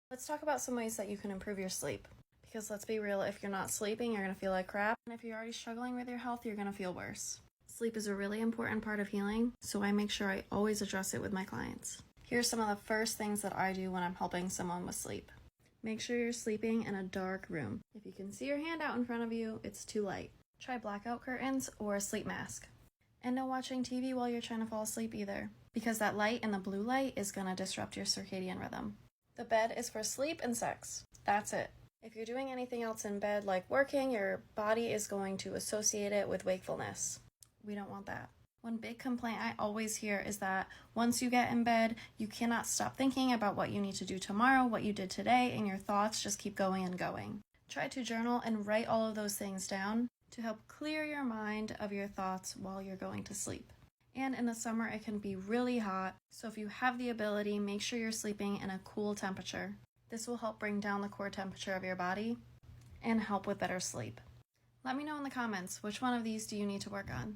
Let's talk about some ways that you can improve your sleep. Because let's be real, if you're not sleeping, you're going to feel like crap. And if you're already struggling with your health, you're going to feel worse. Sleep is a really important part of healing, so I make sure I always address it with my clients. Here's some of the first things that I do when I'm helping someone with sleep. Make sure you're sleeping in a dark room. If you can see your hand out in front of you, it's too light. Try blackout curtains or a sleep mask. And no watching TV while you're trying to fall asleep either, because that light and the blue light is going to disrupt your circadian rhythm. The bed is for sleep and sex. That's it. If you're doing anything else in bed, like working, your body is going to associate it with wakefulness. We don't want that. One big complaint I always hear is that once you get in bed, you cannot stop thinking about what you need to do tomorrow, what you did today, and your thoughts just keep going and going. Try to journal and write all of those things down to help clear your mind of your thoughts while you're going to sleep. And in the summer, it can be really hot, so if you have the ability, make sure you're sleeping in a cool temperature. This will help bring down the core temperature of your body and help with better sleep. Let me know in the comments, which one of these do you need to work on?